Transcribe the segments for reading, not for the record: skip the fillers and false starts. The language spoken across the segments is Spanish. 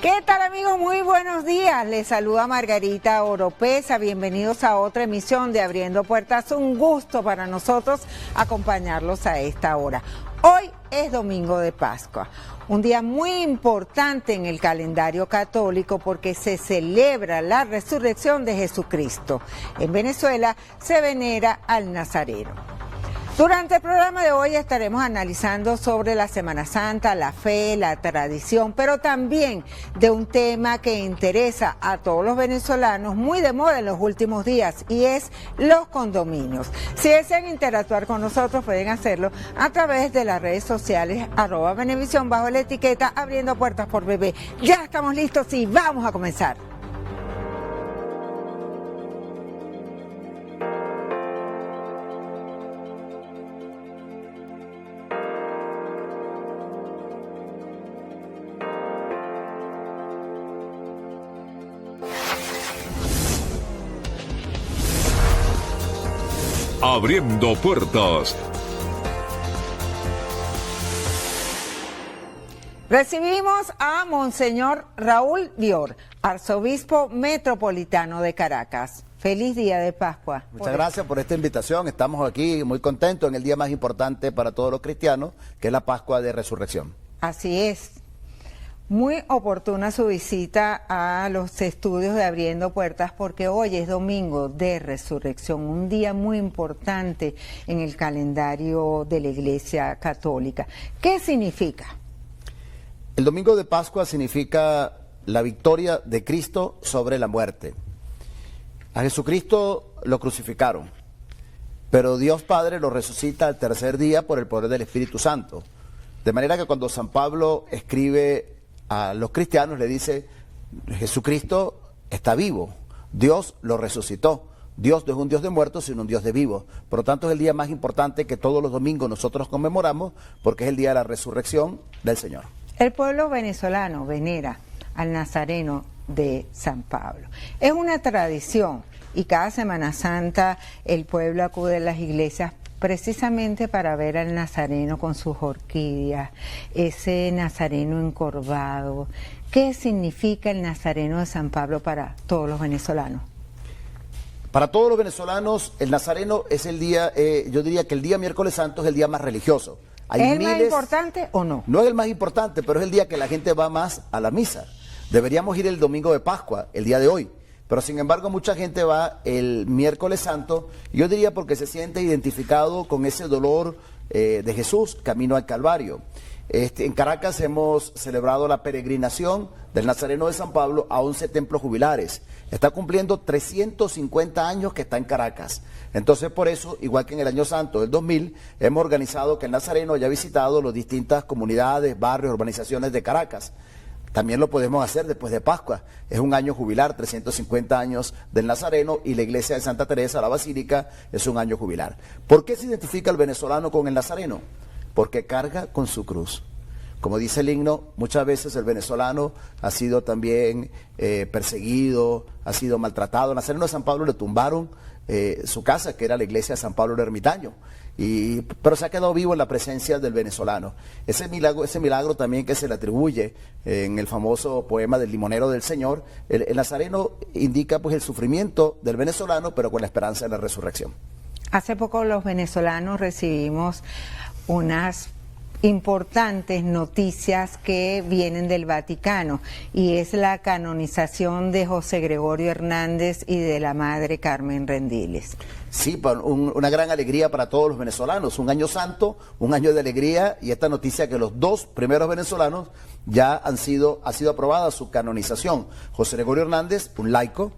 ¿Qué tal, amigos? Muy buenos días. Les saluda Margarita Oropesa. Bienvenidos a otra emisión de Abriendo Puertas. Un gusto para nosotros acompañarlos a esta hora. Hoy es Domingo de Pascua, un día muy importante en el calendario católico porque se celebra la resurrección de Jesucristo. En Venezuela se venera al Nazareno. Durante el programa de hoy estaremos analizando sobre la Semana Santa, la fe, la tradición, pero también de un tema que interesa a todos los venezolanos, muy de moda en los últimos días, y es los condominios. Si desean interactuar con nosotros, pueden hacerlo a través de las redes sociales, @Venevisión, bajo la etiqueta Abriendo Puertas por Bebé. Ya estamos listos y vamos a comenzar. Abriendo Puertas. Recibimos a Monseñor Raúl Dior, arzobispo metropolitano de Caracas. Feliz día de Pascua. Muchas gracias por esta invitación. Estamos aquí muy contentos en el día más importante para todos los cristianos, que es la Pascua de Resurrección. Así es. Muy oportuna su visita a los estudios de Abriendo Puertas porque hoy es Domingo de Resurrección, un día muy importante en el calendario de la Iglesia Católica. ¿Qué significa? El Domingo de Pascua significa la victoria de Cristo sobre la muerte. A Jesucristo lo crucificaron, pero Dios Padre lo resucita al tercer día por el poder del Espíritu Santo. De manera que cuando San Pablo escribe a los cristianos, le dice: Jesucristo está vivo, Dios lo resucitó. Dios no es un Dios de muertos, sino un Dios de vivos. Por lo tanto, es el día más importante que todos los domingos nosotros conmemoramos, porque es el día de la resurrección del Señor. El pueblo venezolano venera al Nazareno de San Pablo. Es una tradición y cada Semana Santa el pueblo acude a las iglesias precisamente para ver al Nazareno con sus orquídeas, ese Nazareno encorvado. ¿Qué significa el Nazareno de San Pablo para todos los venezolanos? Para todos los venezolanos, el Nazareno es el día, yo diría que el día miércoles santo es el día más religioso. ¿Es el más importante o no? No es el más importante, pero es el día que la gente va más a la misa. Deberíamos ir el domingo de Pascua, el día de hoy. Pero sin embargo mucha gente va el miércoles santo, yo diría porque se siente identificado con ese dolor de Jesús, camino al Calvario. En Caracas hemos celebrado la peregrinación del Nazareno de San Pablo a 11 templos jubilares. Está cumpliendo 350 años que está en Caracas. Entonces por eso, igual que en el año santo del 2000, hemos organizado que el Nazareno haya visitado las distintas comunidades, barrios, urbanizaciones de Caracas. También lo podemos hacer después de Pascua. Es un año jubilar, 350 años del Nazareno, y la iglesia de Santa Teresa, la Basílica, es un año jubilar. ¿Por qué se identifica el venezolano con el Nazareno? Porque carga con su cruz. Como dice el himno, muchas veces el venezolano ha sido también perseguido, ha sido maltratado. Al Nazareno de San Pablo le tumbaron su casa, que era la iglesia de San Pablo el Ermitaño. Pero se ha quedado vivo en la presencia del venezolano. Ese milagro también que se le atribuye en el famoso poema del limonero del Señor, el Nazareno indica pues el sufrimiento del venezolano, pero con la esperanza de la resurrección. Hace poco los venezolanos recibimos unas importantes noticias que vienen del Vaticano, y es la canonización de José Gregorio Hernández y de la Madre Carmen Rendiles. Sí, una gran alegría para todos los venezolanos, un año santo, un año de alegría, y esta noticia que los dos primeros venezolanos ya ha sido aprobada su canonización. José Gregorio Hernández, un laico,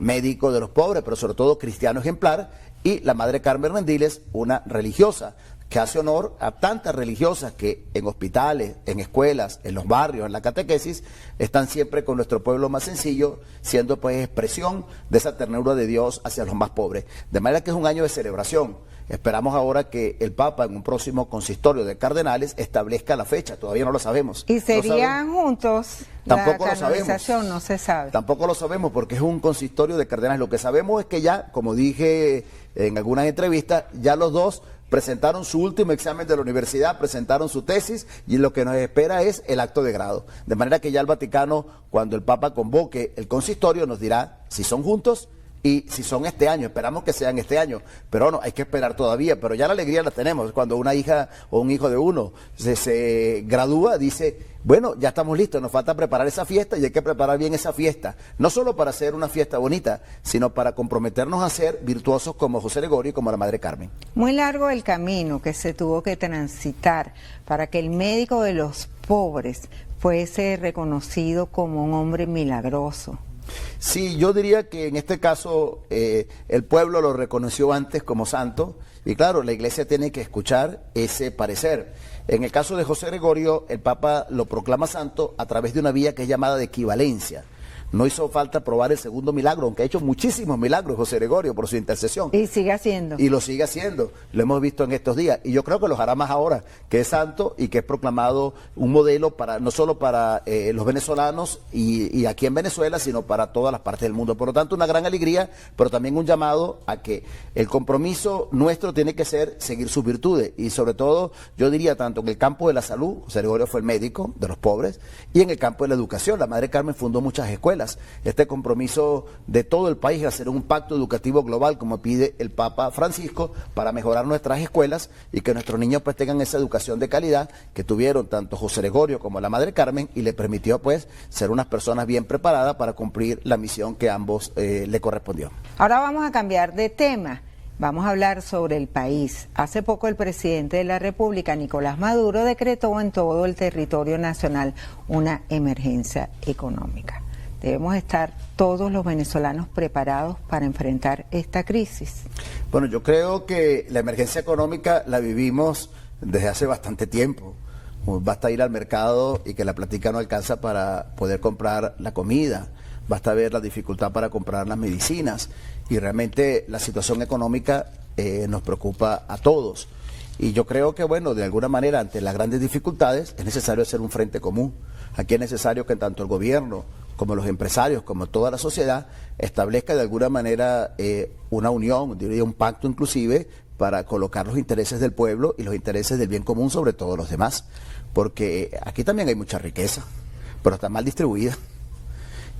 médico de los pobres, pero sobre todo cristiano ejemplar, y la Madre Carmen Rendiles, una religiosa, que hace honor a tantas religiosas que en hospitales, en escuelas, en los barrios, en la catequesis, están siempre con nuestro pueblo más sencillo, siendo pues expresión de esa ternura de Dios hacia los más pobres. De manera que es un año de celebración. Esperamos ahora que el Papa en un próximo consistorio de cardenales establezca la fecha, todavía no lo sabemos. ¿Y serían juntos? Tampoco la lo sabemos. canonización no se sabe. Tampoco lo sabemos porque es un consistorio de cardenales. Lo que sabemos es que ya, como dije en algunas entrevistas, ya los dos presentaron su último examen de la universidad, presentaron su tesis y lo que nos espera es el acto de grado. De manera que ya el Vaticano, cuando el Papa convoque el consistorio, nos dirá si son juntos y si son este año. Esperamos que sean este año, pero no, hay que esperar todavía. Pero ya la alegría la tenemos. Cuando una hija o un hijo de uno se gradúa, dice, bueno, ya estamos listos, nos falta preparar esa fiesta y hay que preparar bien esa fiesta. No solo para hacer una fiesta bonita, sino para comprometernos a ser virtuosos como José Gregorio y como la Madre Carmen. Muy largo el camino que se tuvo que transitar para que el médico de los pobres fuese reconocido como un hombre milagroso. Sí, yo diría que en este caso el pueblo lo reconoció antes como santo y claro, la iglesia tiene que escuchar ese parecer. En el caso de José Gregorio, el Papa lo proclama santo a través de una vía que es llamada de equivalencia. No hizo falta probar el segundo milagro, aunque ha hecho muchísimos milagros José Gregorio por su intercesión. Y sigue haciendo. Y lo sigue haciendo, lo hemos visto en estos días. Y yo creo que los hará más ahora, que es santo y que es proclamado un modelo para no solo para los venezolanos y aquí en Venezuela, sino para todas las partes del mundo. Por lo tanto, una gran alegría, pero también un llamado a que el compromiso nuestro tiene que ser seguir sus virtudes. Y sobre todo, yo diría tanto en el campo de la salud, José Gregorio fue el médico de los pobres, y en el campo de la educación. La Madre Carmen fundó muchas escuelas. Este compromiso de todo el país a hacer un pacto educativo global, como pide el Papa Francisco, para mejorar nuestras escuelas y que nuestros niños pues tengan esa educación de calidad que tuvieron tanto José Gregorio como la Madre Carmen, y le permitió pues ser unas personas bien preparadas para cumplir la misión que a ambos le correspondió. Ahora vamos a cambiar de tema. Vamos a hablar sobre el país. Hace poco el presidente de la República, Nicolás Maduro, decretó en todo el territorio nacional una emergencia económica. Debemos estar todos los venezolanos preparados para enfrentar esta crisis. Bueno, yo creo que la emergencia económica la vivimos desde hace bastante tiempo. Basta ir al mercado y que la platica no alcanza para poder comprar la comida. Basta ver la dificultad para comprar las medicinas. Y realmente la situación económica nos preocupa a todos. Y yo creo que, bueno, de alguna manera, ante las grandes dificultades, es necesario hacer un frente común. Aquí es necesario que tanto el gobierno como los empresarios, como toda la sociedad, establezca de alguna manera una unión, diría un pacto inclusive, para colocar los intereses del pueblo y los intereses del bien común sobre todos los demás. Porque aquí también hay mucha riqueza, pero está mal distribuida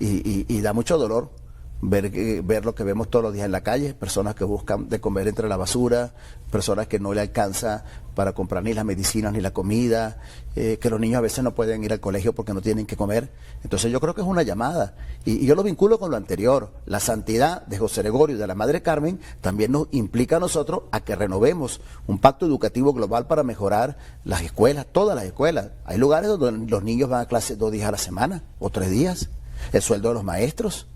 y da mucho dolor ver lo que vemos todos los días en la calle, personas que buscan de comer entre la basura, personas que no le alcanza para comprar ni las medicinas ni la comida, que los niños a veces no pueden ir al colegio porque no tienen que comer. Entonces yo creo que es una llamada y yo lo vinculo con lo anterior. La santidad de José Gregorio y de la Madre Carmen también nos implica a nosotros a que renovemos un pacto educativo global para mejorar las escuelas, todas las escuelas. Hay lugares donde los niños van a clase 2 días a la semana o 3 días, el sueldo de los maestros.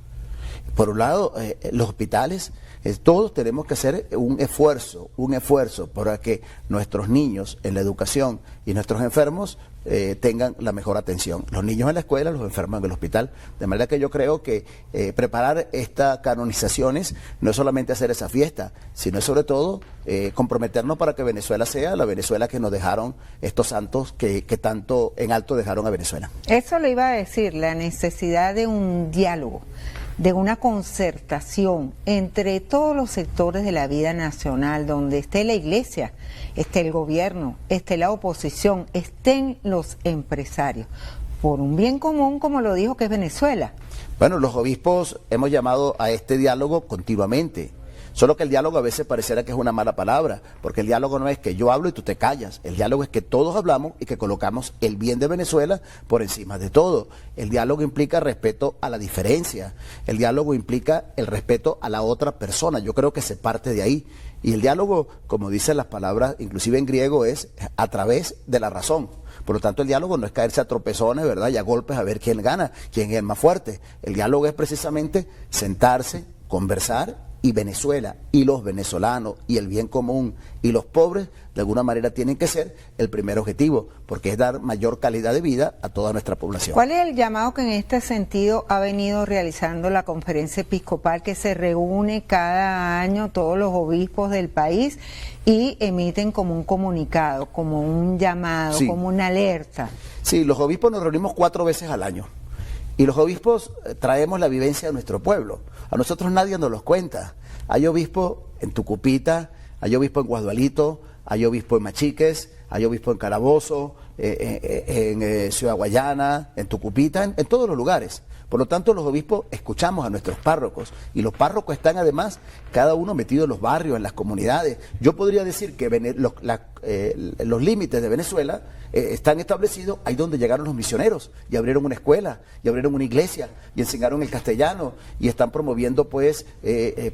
Por un lado, los hospitales, todos tenemos que hacer un esfuerzo para que nuestros niños en la educación y nuestros enfermos tengan la mejor atención. Los niños en la escuela, los enfermos en el hospital. De manera que yo creo que preparar estas canonizaciones no es solamente hacer esa fiesta, sino es sobre todo comprometernos para que Venezuela sea la Venezuela que nos dejaron estos santos que tanto en alto dejaron a Venezuela. Eso lo iba a decir, la necesidad de un diálogo, de una concertación entre todos los sectores de la vida nacional, donde esté la iglesia, esté el gobierno, esté la oposición, estén los empresarios, por un bien común, como lo dijo que es Venezuela. Bueno, los obispos hemos llamado a este diálogo continuamente. Solo que el diálogo a veces pareciera que es una mala palabra, porque el diálogo no es que yo hablo y tú te callas. El diálogo es que todos hablamos y que colocamos el bien de Venezuela por encima de todo. El diálogo implica respeto a la diferencia. El diálogo implica el respeto a la otra persona. Yo creo que se parte de ahí. Y el diálogo, como dicen las palabras, inclusive en griego, es a través de la razón. Por lo tanto, el diálogo no es caerse a tropezones, ¿verdad? Y a golpes a ver quién gana, quién es el más fuerte. El diálogo es precisamente sentarse, conversar, y Venezuela y los venezolanos y el bien común y los pobres de alguna manera tienen que ser el primer objetivo, porque es dar mayor calidad de vida a toda nuestra población. ¿Cuál es el llamado que en este sentido ha venido realizando la conferencia episcopal, que se reúne cada año todos los obispos del país y emiten como un comunicado, como un llamado, sí, como una alerta? Sí, los obispos nos reunimos 4 veces al año. Y los obispos traemos la vivencia de nuestro pueblo. A nosotros nadie nos los cuenta. Hay obispos en Tucupita, hay obispos en Guadualito, hay obispo en Machiques, hay obispo en Calabozo, en Ciudad Guayana, en Tucupita, en todos los lugares. Por lo tanto, los obispos escuchamos a nuestros párrocos y los párrocos están además cada uno metido en los barrios, en las comunidades. Yo podría decir que los límites de Venezuela están establecidos ahí donde llegaron los misioneros y abrieron una escuela y abrieron una iglesia y enseñaron el castellano y están promoviendo pues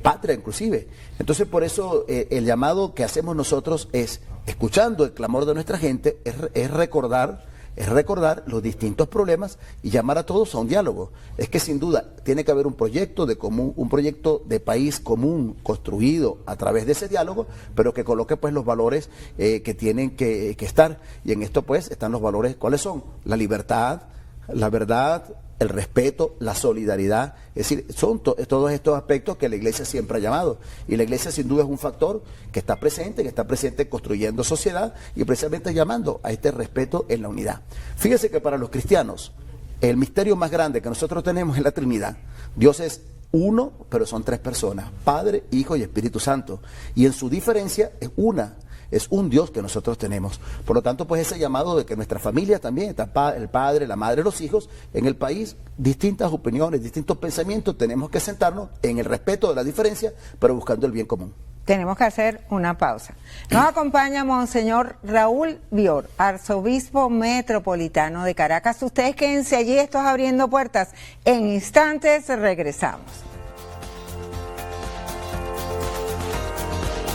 patria inclusive. Entonces por eso el llamado que hacemos nosotros es, escuchando el clamor de nuestra gente, es recordar los distintos problemas y llamar a todos a un diálogo. Es que sin duda tiene que haber un proyecto de común, un proyecto de país común construido a través de ese diálogo, pero que coloque pues los valores que tienen que estar. Y en esto pues están los valores, ¿cuáles son? La libertad, la verdad, el respeto, la solidaridad, es decir, son todos estos aspectos que la Iglesia siempre ha llamado. Y la Iglesia sin duda es un factor que está presente construyendo sociedad y precisamente llamando a este respeto en la unidad. Fíjese que para los cristianos, el misterio más grande que nosotros tenemos es la Trinidad. Dios es uno, pero son tres personas, Padre, Hijo y Espíritu Santo. Y en su diferencia es una. Es un Dios que nosotros tenemos. Por lo tanto, pues ese llamado de que nuestra familia también, está el padre, la madre, los hijos, en el país, distintas opiniones, distintos pensamientos, tenemos que sentarnos en el respeto de la diferencia, pero buscando el bien común. Tenemos que hacer una pausa. Nos acompaña Monseñor Raúl Bior, arzobispo metropolitano de Caracas. Ustedes quédense allí, esto es Abriendo Puertas. En instantes regresamos.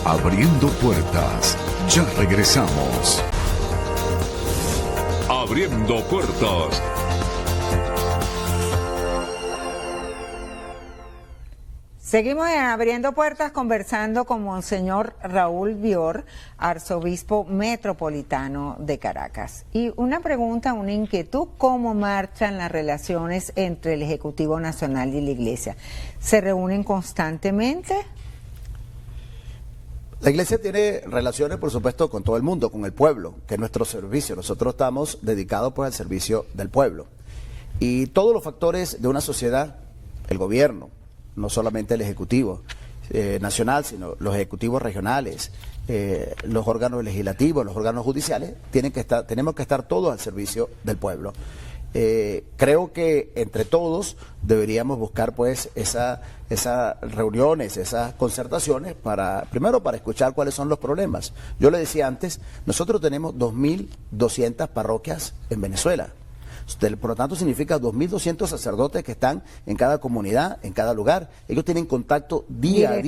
Abriendo Puertas, ya regresamos. Abriendo Puertas. Seguimos en Abriendo Puertas conversando con Monseñor Raúl Bior, arzobispo metropolitano de Caracas. Y una pregunta, una inquietud, ¿cómo marchan las relaciones entre el Ejecutivo Nacional y la Iglesia? ¿Se reúnen constantemente? La Iglesia tiene relaciones, por supuesto, con todo el mundo, con el pueblo, que es nuestro servicio. Nosotros estamos dedicados pues al servicio del pueblo. Y todos los factores de una sociedad, el gobierno, no solamente el Ejecutivo nacional, sino los ejecutivos regionales, los órganos legislativos, los órganos judiciales, tenemos que estar todos al servicio del pueblo. Creo que entre todos deberíamos buscar pues esas reuniones, esas concertaciones primero para escuchar cuáles son los problemas. Yo le decía antes, nosotros tenemos 2.200 parroquias en Venezuela. Por lo tanto significa 2.200 sacerdotes que están en cada comunidad, en cada lugar. Ellos tienen contacto día a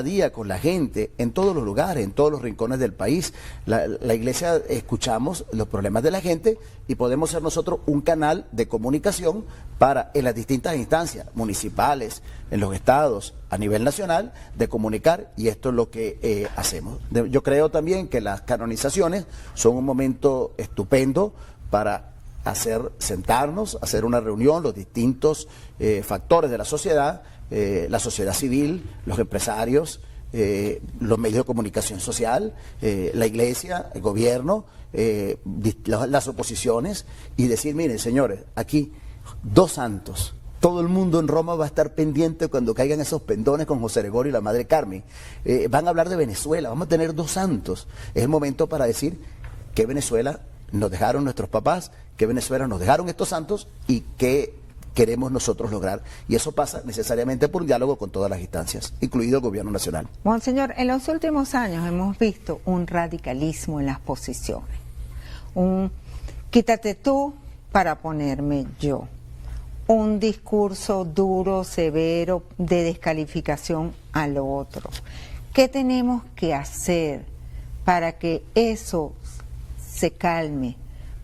día con la gente, en todos los lugares, en todos los rincones del país. La Iglesia escuchamos los problemas de la gente y podemos ser nosotros un canal de comunicación para en las distintas instancias municipales, en los estados, a nivel nacional, de comunicar, y esto es lo que hacemos. Yo creo también que las canonizaciones son un momento estupendo para sentarnos, hacer una reunión, los distintos factores de la sociedad civil, los empresarios, los medios de comunicación social, la Iglesia, el gobierno, las oposiciones, y decir, miren señores, aquí 2 santos. Todo el mundo en Roma va a estar pendiente cuando caigan esos pendones con José Gregorio y la Madre Carmen. Van a hablar de Venezuela, vamos a tener 2 santos. Es el momento para decir que Venezuela nos dejaron nuestros papás, que Venezuela nos dejaron estos santos y qué queremos nosotros lograr. Y eso pasa necesariamente por un diálogo con todas las instancias, incluido el gobierno nacional. Monseñor, en los últimos años hemos visto un radicalismo en las posiciones. Un quítate tú para ponerme yo. Un discurso duro, severo, de descalificación al otro. ¿Qué tenemos que hacer para que eso se calme,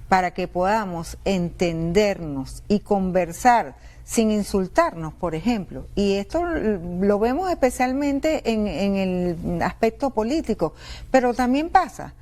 para que podamos entendernos y conversar sin insultarnos, por ejemplo? Y esto lo vemos especialmente en el aspecto político, pero también pasa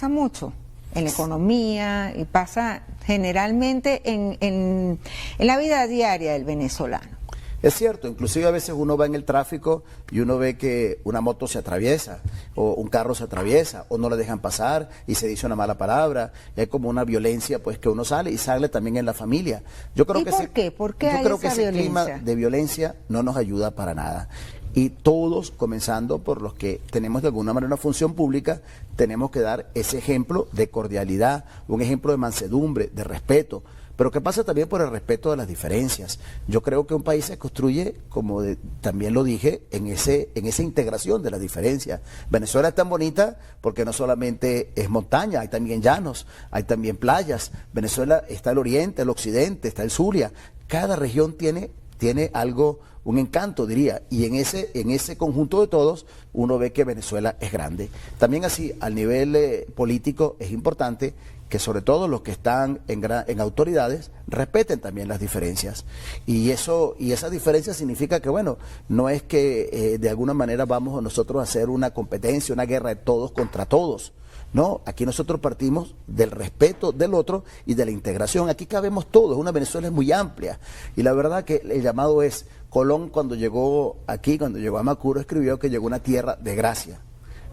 mucho en la economía y pasa generalmente en la vida diaria del venezolano. Es cierto, inclusive a veces uno va en el tráfico y uno ve que una moto se atraviesa, o un carro se atraviesa, o no le dejan pasar y se dice una mala palabra, y hay como una violencia pues que uno sale y sale también en la familia. Yo creo ¿Y por qué? ¿Por qué hay esa violencia? Clima de violencia no nos ayuda para nada. Y todos, comenzando por los que tenemos de alguna manera una función pública, tenemos que dar ese ejemplo de cordialidad, un ejemplo de mansedumbre, de respeto, pero que pasa también por el respeto de las diferencias. Yo creo que un país se construye, como también lo dije, en esa integración de las diferencias. Venezuela es tan bonita porque no solamente es montaña, hay también llanos, hay también playas. Venezuela está el oriente, el occidente, está el Zulia. Cada región tiene algo, un encanto, diría, y en ese conjunto de todos uno ve que Venezuela es grande. También así, al nivel político es importante que sobre todo los que están en autoridades respeten también las diferencias. Y esa diferencia significa que, bueno, no es que de alguna manera vamos nosotros a hacer una competencia, una guerra de todos contra todos. No, aquí nosotros partimos del respeto del otro y de la integración. Aquí cabemos todos, una Venezuela muy amplia. Y la verdad que el llamado es, Colón cuando llegó aquí, cuando llegó a Macuro, escribió que llegó a una tierra de gracia.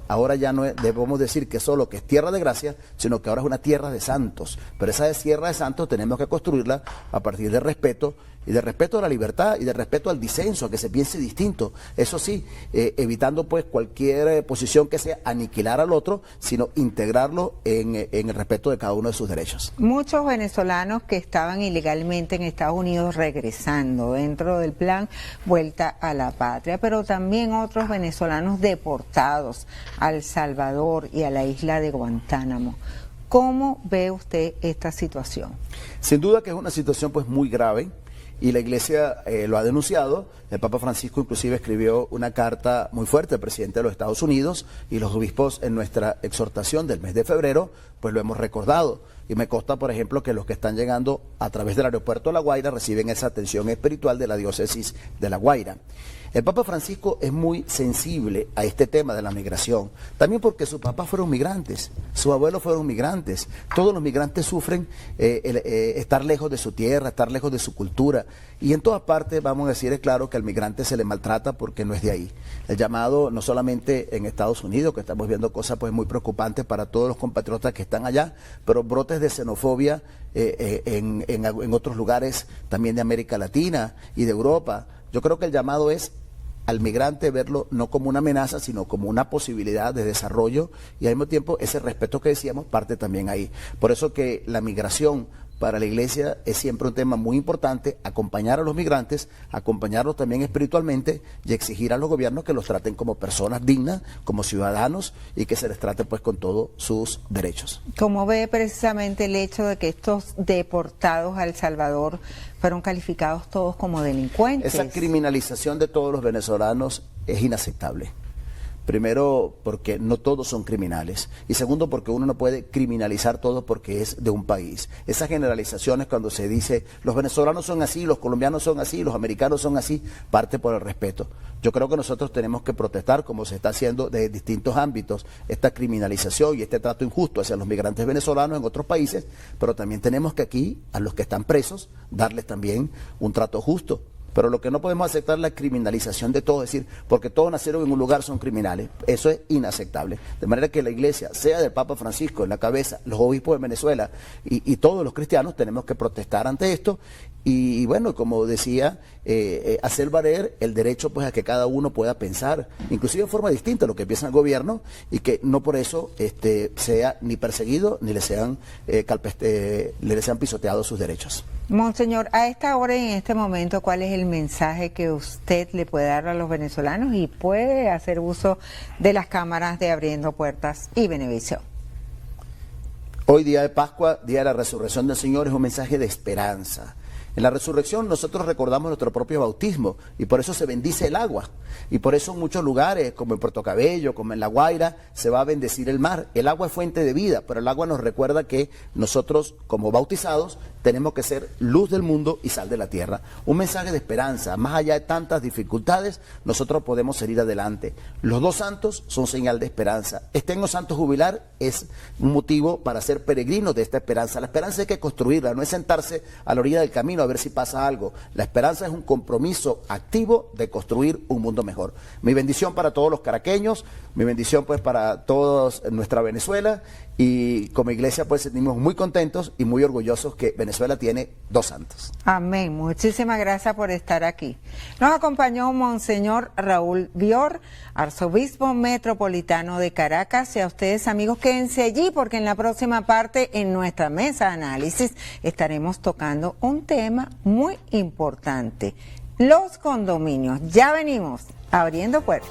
Ahora ya no debemos decir que solo que es tierra de gracia, sino que ahora es una tierra de santos. Pero esa tierra de santos tenemos que construirla a partir del respeto, y del respeto a la libertad, y del respeto al disenso, a que se piense distinto. Eso sí, evitando pues cualquier posición que sea aniquilar al otro, sino integrarlo en el respeto de cada uno de sus derechos. Muchos venezolanos que estaban ilegalmente en Estados Unidos regresando dentro del plan Vuelta a la Patria, pero también otros venezolanos deportados a El Salvador y a la isla de Guantánamo. ¿Cómo ve usted esta situación? Sin duda que es una situación pues muy grave. Y la Iglesia lo ha denunciado. El Papa Francisco inclusive escribió una carta muy fuerte al presidente de los Estados Unidos, y los obispos en nuestra exhortación del mes de febrero pues lo hemos recordado. Y me consta, por ejemplo, que los que están llegando a través del aeropuerto de La Guaira reciben esa atención espiritual de la diócesis de La Guaira. El Papa Francisco es muy sensible a este tema de la migración, también porque sus papás fueron migrantes, sus abuelos fueron migrantes. Todos los migrantes sufren estar lejos de su tierra, estar lejos de su cultura, y en todas partes, vamos a decir, es claro que al migrante se le maltrata porque no es de ahí. El llamado, no solamente en Estados Unidos, que estamos viendo cosas pues muy preocupantes para todos los compatriotas que están allá, pero brotes de xenofobia en otros lugares también de América Latina y de Europa. Yo creo que el llamado es al migrante verlo no como una amenaza, sino como una posibilidad de desarrollo, y al mismo tiempo ese respeto que decíamos parte también ahí. Por eso que la migración para la Iglesia es siempre un tema muy importante, acompañar a los migrantes, acompañarlos también espiritualmente, y exigir a los gobiernos que los traten como personas dignas, como ciudadanos, y que se les trate pues con todos sus derechos. ¿Cómo ve precisamente el hecho de que estos deportados a El Salvador fueron calificados todos como delincuentes? Esa criminalización de todos los venezolanos es inaceptable. Primero, porque no todos son criminales. Y segundo, porque uno no puede criminalizar todo porque es de un país. Esas generalizaciones cuando se dice los venezolanos son así, los colombianos son así, los americanos son así, parte por el respeto. Yo creo que nosotros tenemos que protestar, como se está haciendo de distintos ámbitos, esta criminalización y este trato injusto hacia los migrantes venezolanos en otros países, pero también tenemos que aquí, a los que están presos, darles también un trato justo. Pero lo que no podemos aceptar es la criminalización de todos, es decir, porque todos nacieron en un lugar son criminales. Eso es inaceptable. De manera que la Iglesia, sea del Papa Francisco en la cabeza, los obispos de Venezuela y todos los cristianos tenemos que protestar ante esto. Y bueno, como decía, hacer valer el derecho pues a que cada uno pueda pensar, inclusive de forma distinta a lo que piensa el gobierno, y que no por eso sea ni perseguido ni le sean pisoteados sus derechos. Monseñor, a esta hora y en este momento, ¿cuál es el mensaje que usted le puede dar a los venezolanos y puede hacer uso de las cámaras de Abriendo Puertas y Venevisión? Hoy, día de Pascua, día de la resurrección del Señor, es un mensaje de esperanza. En la resurrección nosotros recordamos nuestro propio bautismo y por eso se bendice el agua. Y por eso en muchos lugares, como en Puerto Cabello, como en La Guaira, se va a bendecir el mar. El agua es fuente de vida, pero el agua nos recuerda que nosotros, como bautizados, tenemos que ser luz del mundo y sal de la tierra. Un mensaje de esperanza. Más allá de tantas dificultades, nosotros podemos salir adelante. Los dos santos son señal de esperanza. Este año santo jubilar es un motivo para ser peregrinos de esta esperanza. La esperanza hay que construirla, no es sentarse a la orilla del camino a ver si pasa algo. La esperanza es un compromiso activo de construir un mundo mejor. Mi bendición para todos los caraqueños, mi bendición pues para todos nuestra Venezuela, y como iglesia pues sentimos muy contentos y muy orgullosos que Venezuela tiene 2 santos. Amén. Muchísimas gracias por estar aquí. Nos acompañó Monseñor Raúl Bior, arzobispo metropolitano de Caracas, y a ustedes, amigos, quédense allí porque en la próxima parte, en nuestra mesa de análisis, estaremos tocando un tema muy importante: los condominios. Ya venimos abriendo puertas.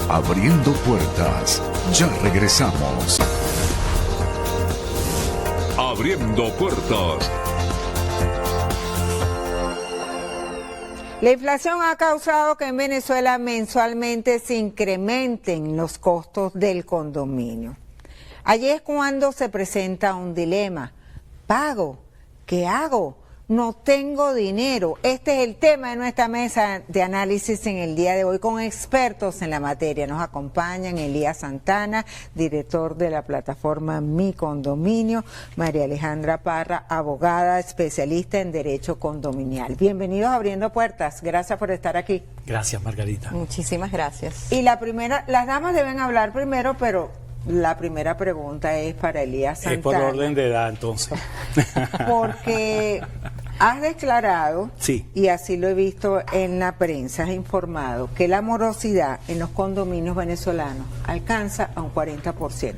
Abriendo puertas. Ya regresamos. Abriendo puertas. La inflación ha causado que en Venezuela mensualmente se incrementen los costos del condominio. Allí es cuando se presenta un dilema. ¿Pago? ¿Qué hago? No tengo dinero. Este es el tema de nuestra mesa de análisis en el día de hoy con expertos en la materia. Nos acompañan Elías Santana, director de la plataforma Mi Condominio, María Alejandra Parra, abogada especialista en derecho condominial. Bienvenidos a Abriendo Puertas. Gracias por estar aquí. Gracias, Margarita. Muchísimas gracias. Y las damas deben hablar primero, pero la primera pregunta es para Elías Santana. Es por orden de edad, entonces. Porque has declarado, sí, y así lo he visto en la prensa, has informado que la morosidad en los condominios venezolanos alcanza a un 40%.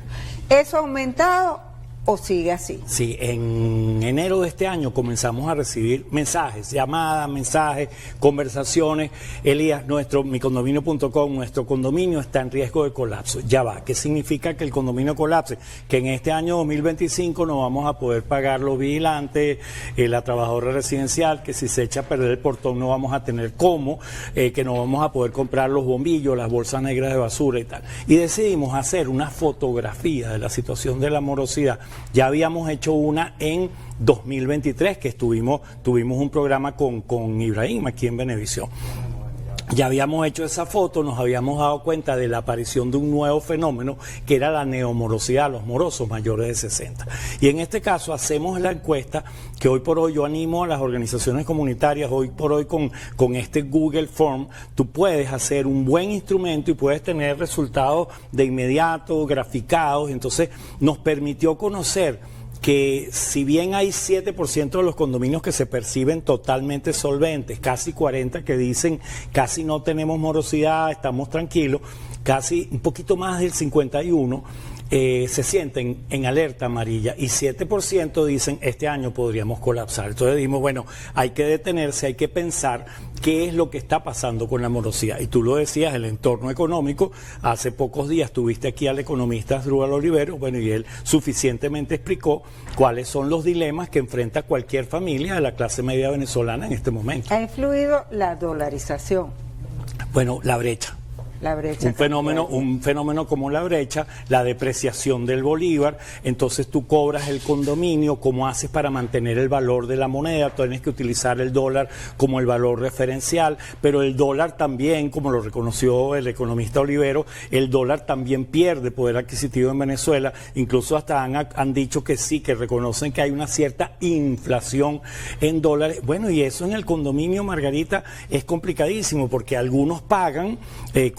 ¿Eso ha aumentado o sigue así? Sí, en enero de este año comenzamos a recibir mensajes, llamadas, mensajes, conversaciones. Elías, micondominio.com, nuestro condominio está en riesgo de colapso. Ya va, ¿qué significa que el condominio colapse? Que en este año 2025 no vamos a poder pagar los vigilantes, la trabajadora residencial, que si se echa a perder el portón no vamos a tener cómo, que no vamos a poder comprar los bombillos, las bolsas negras de basura y tal. Y decidimos hacer una fotografía de la situación de la morosidad. Ya habíamos hecho una en 2023, que tuvimos un programa con Ibrahim aquí en Venevisión. Ya habíamos hecho esa foto, nos habíamos dado cuenta de la aparición de un nuevo fenómeno que era la neomorosidad, los morosos mayores de 60. Y en este caso hacemos la encuesta que hoy por hoy yo animo a las organizaciones comunitarias, hoy por hoy con este Google Form, tú puedes hacer un buen instrumento y puedes tener resultados de inmediato, graficados. Entonces nos permitió conocer que si bien hay 7% de los condominios que se perciben totalmente solventes, casi 40% que dicen casi no tenemos morosidad, estamos tranquilos, casi un poquito más del 51% se sienten en alerta amarilla y 7% dicen este año podríamos colapsar. Entonces dijimos, bueno, hay que detenerse, hay que pensar qué es lo que está pasando con la morosidad. Y tú lo decías, el entorno económico. Hace pocos días tuviste aquí al economista Asdrúbal Olivero, bueno, y él suficientemente explicó cuáles son los dilemas que enfrenta cualquier familia de la clase media venezolana en este momento. ¿Ha influido la dolarización? Bueno, la brecha. La brecha. Un fenómeno como la brecha, la depreciación del bolívar. Entonces tú cobras el condominio, ¿cómo haces para mantener el valor de la moneda? Tienes que utilizar el dólar como el valor referencial, pero el dólar también, como lo reconoció el economista Olivero, el dólar también pierde poder adquisitivo en Venezuela. Incluso hasta han dicho que sí, que reconocen que hay una cierta inflación en dólares. Bueno, y eso en el condominio, Margarita, es complicadísimo porque algunos pagan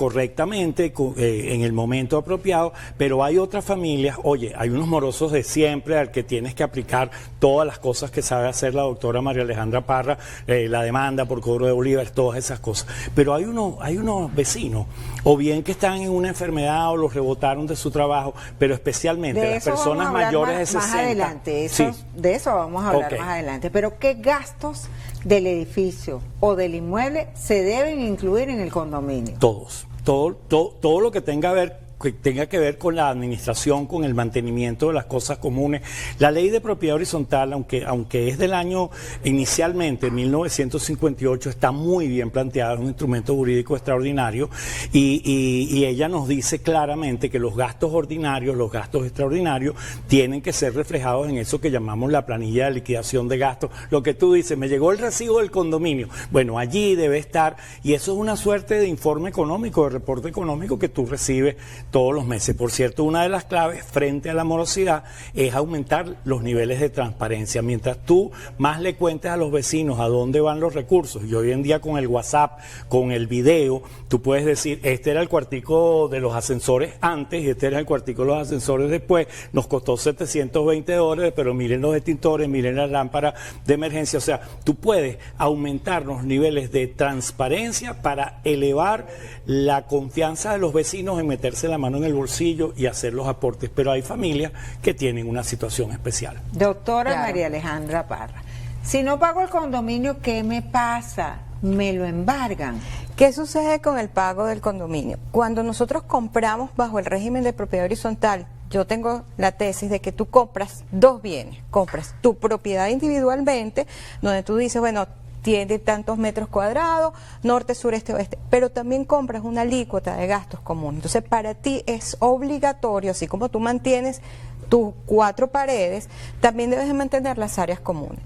correctamente en el momento apropiado, pero hay otras familias, oye, hay unos morosos de siempre al que tienes que aplicar todas las cosas que sabe hacer la doctora María Alejandra Parra, la demanda por cobro de bolívares, todas esas cosas. Pero hay unos vecinos, o bien que están en una enfermedad o los rebotaron de su trabajo, pero especialmente las personas mayores de 60. Más adelante, sí. De eso vamos a hablar Okay. más adelante. Pero ¿qué gastos del edificio o del inmueble se deben incluir en el condominio? Todo lo que tenga que ver con la administración, con el mantenimiento de las cosas comunes. La ley de propiedad horizontal, aunque es del año inicialmente, 1958, está muy bien planteada, es un instrumento jurídico extraordinario y ella nos dice claramente que los gastos ordinarios, los gastos extraordinarios, tienen que ser reflejados en eso que llamamos la planilla de liquidación de gastos. Lo que tú dices, me llegó el recibo del condominio. Bueno, allí debe estar, y eso es una suerte de informe económico, de reporte económico que tú recibes todos los meses. Por cierto, una de las claves frente a la morosidad es aumentar los niveles de transparencia. Mientras tú más le cuentes a los vecinos a dónde van los recursos, y hoy en día con el WhatsApp, con el video, tú puedes decir, este era el cuartico de los ascensores antes y este era el cuartico de los ascensores después, nos costó $720, pero miren los extintores, miren la lámpara de emergencia. O sea, tú puedes aumentar los niveles de transparencia para elevar la confianza de los vecinos en meterse la mano en el bolsillo y hacer los aportes. Pero hay familias que tienen una situación especial. Doctora Claro. María Alejandra Parra, si no pago el condominio, ¿qué me pasa? ¿Me lo embargan? ¿Qué sucede con el pago del condominio? Cuando nosotros compramos bajo el régimen de propiedad horizontal, yo tengo la tesis de que tú compras dos bienes. Compras tu propiedad individualmente, donde tú dices, bueno, tiene tantos metros cuadrados, norte, sur, este, oeste, pero también compras una alícuota de gastos comunes. Entonces, para ti es obligatorio, así como tú mantienes tus 4 paredes, también debes de mantener las áreas comunes.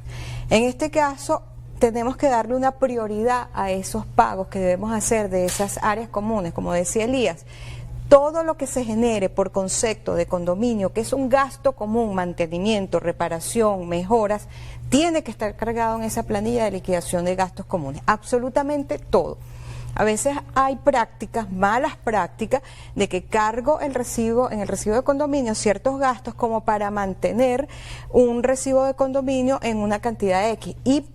En este caso, tenemos que darle una prioridad a esos pagos que debemos hacer de esas áreas comunes, como decía Elías. Todo lo que se genere por concepto de condominio, que es un gasto común, mantenimiento, reparación, mejoras, tiene que estar cargado en esa planilla de liquidación de gastos comunes, absolutamente todo. A veces hay prácticas, malas prácticas, de que cargo en el recibo de condominio ciertos gastos como para mantener un recibo de condominio en una cantidad X y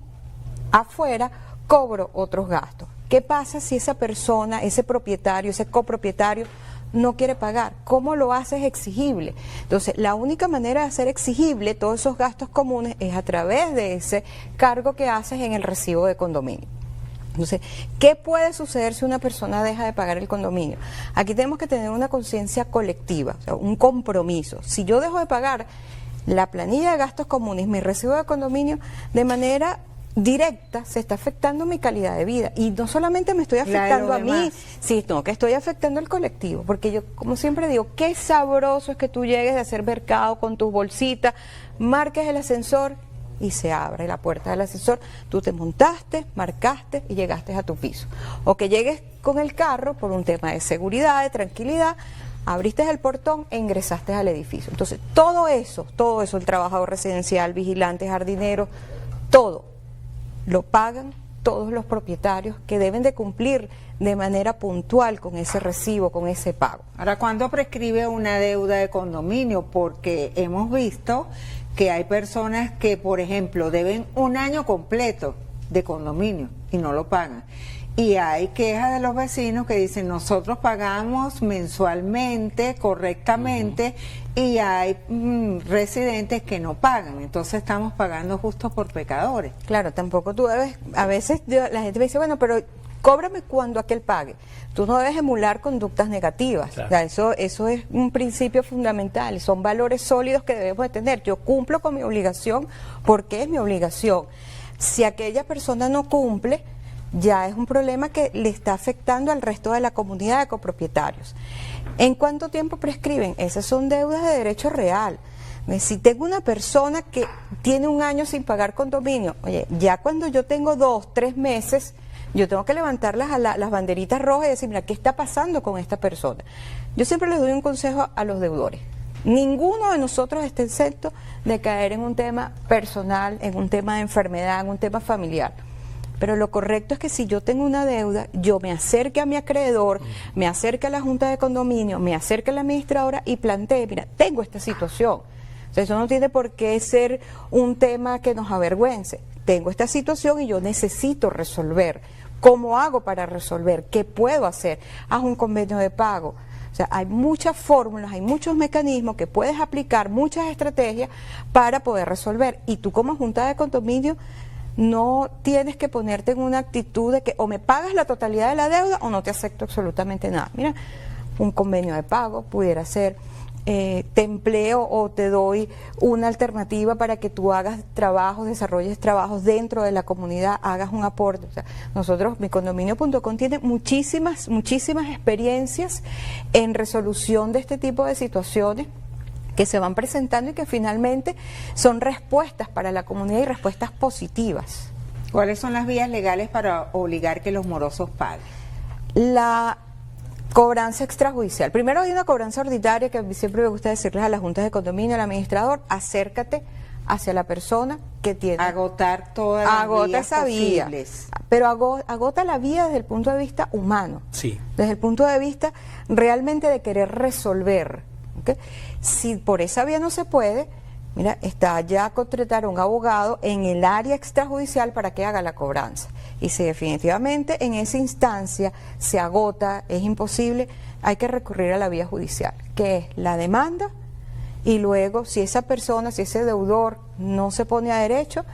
afuera cobro otros gastos. ¿Qué pasa si esa persona, ese propietario, ese copropietario no quiere pagar? ¿Cómo lo haces exigible? Entonces, la única manera de hacer exigible todos esos gastos comunes es a través de ese cargo que haces en el recibo de condominio. Entonces, ¿qué puede suceder si una persona deja de pagar el condominio? Aquí tenemos que tener una conciencia colectiva, o sea, un compromiso. Si yo dejo de pagar la planilla de gastos comunes, mi recibo de condominio, de manera directa se está afectando mi calidad de vida, y no solamente me estoy afectando a mí, sino que estoy afectando al colectivo, porque yo, como siempre digo, qué sabroso es que tú llegues de hacer mercado con tus bolsitas, marques el ascensor y se abre la puerta del ascensor, tú te montaste, marcaste y llegaste a tu piso, o que llegues con el carro por un tema de seguridad, de tranquilidad, abriste el portón e ingresaste al edificio. Entonces todo eso, el trabajador residencial, vigilante, jardinero, todo lo pagan todos los propietarios, que deben de cumplir de manera puntual con ese recibo, con ese pago. Ahora, ¿cuándo prescribe una deuda de condominio? Porque hemos visto que hay personas que, por ejemplo, deben un año completo de condominio y no lo pagan. Y hay quejas de los vecinos que dicen, nosotros pagamos mensualmente, correctamente, y hay residentes que no pagan. Entonces estamos pagando justo por pecadores. Claro, tampoco tú debes, a veces la gente me dice, bueno, pero cóbrame cuando aquel pague. Tú no debes emular conductas negativas. Claro. O sea, eso es un principio fundamental, son valores sólidos que debemos de tener. Yo cumplo con mi obligación porque es mi obligación. Si aquella persona no cumple, ya es un problema que le está afectando al resto de la comunidad de copropietarios. ¿En cuánto tiempo prescriben? Esas son deudas de derecho real. Si tengo una persona que tiene un año sin pagar condominio, oye, ya cuando yo tengo 2, 3 meses, yo tengo que levantar las banderitas rojas y decir, mira, ¿qué está pasando con esta persona? Yo siempre les doy un consejo a los deudores. Ninguno de nosotros está exento de caer en un tema personal, en un tema de enfermedad, en un tema familiar. Pero lo correcto es que si yo tengo una deuda, yo me acerque a mi acreedor, me acerque a la junta de condominio, me acerque a la administradora y plantee, mira, tengo esta situación. O sea, eso no tiene por qué ser un tema que nos avergüence. Tengo esta situación y yo necesito resolver. ¿Cómo hago para resolver? ¿Qué puedo hacer? Haz un convenio de pago. O sea, hay muchas fórmulas, hay muchos mecanismos que puedes aplicar, muchas estrategias para poder resolver. Y tú como junta de condominio no tienes que ponerte en una actitud de que o me pagas la totalidad de la deuda o no te acepto absolutamente nada. Mira, un convenio de pago pudiera ser, te empleo o te doy una alternativa para que tú hagas trabajos, desarrolles trabajos dentro de la comunidad, hagas un aporte. O sea, nosotros, micondominio.com tiene muchísimas experiencias en resolución de este tipo de situaciones que se van presentando y que finalmente son respuestas para la comunidad y respuestas positivas. ¿Cuáles son las vías legales para obligar que los morosos paguen? Cobranza extrajudicial. Primero hay una cobranza ordinaria que siempre me gusta decirles a las juntas de condominio, al administrador, acércate hacia la persona que tiene. Agotar todas las vías esa vía, posibles. pero agota la vía desde el punto de vista humano. Sí. Desde el punto de vista realmente de querer resolver. ¿Okay? Si por esa vía no se puede, mira, está ya contratar a un abogado en el área extrajudicial para que haga la cobranza. Y si definitivamente en esa instancia se agota, es imposible, hay que recurrir a la vía judicial, que es la demanda, y luego si esa persona, si ese deudor no se pone a derecho,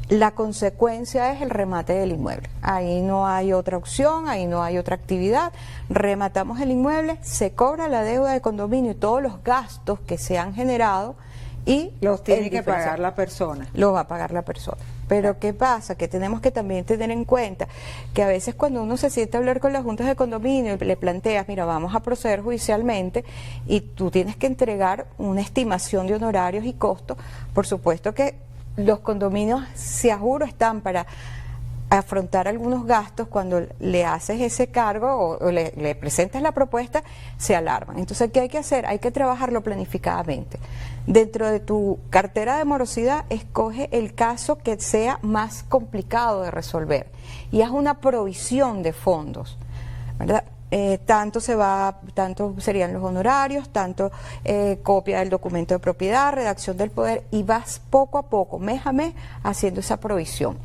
la consecuencia es el remate del inmueble. Ahí no hay otra opción, ahí no hay otra actividad. Rematamos el inmueble, se cobra la deuda de condominio y todos los gastos que se han generado, y los tiene que pagar la persona. Lo va a pagar la persona. Pero ¿qué pasa? Que tenemos que también tener en cuenta que a veces cuando uno se siente a hablar con las juntas de condominio y le planteas, mira, vamos a proceder judicialmente y tú tienes que entregar una estimación de honorarios y costos, por supuesto que los condominios, se juro, están para afrontar algunos gastos. Cuando le haces ese cargo o le presentas la propuesta, se alarman. Entonces, ¿qué hay que hacer? Hay que trabajarlo planificadamente. Dentro de tu cartera de morosidad, escoge el caso que sea más complicado de resolver y haz una provisión de fondos, ¿verdad? Tanto serían los honorarios, tanto copia del documento de propiedad, redacción del poder, y vas poco a poco, mes a mes, haciendo esa provisión,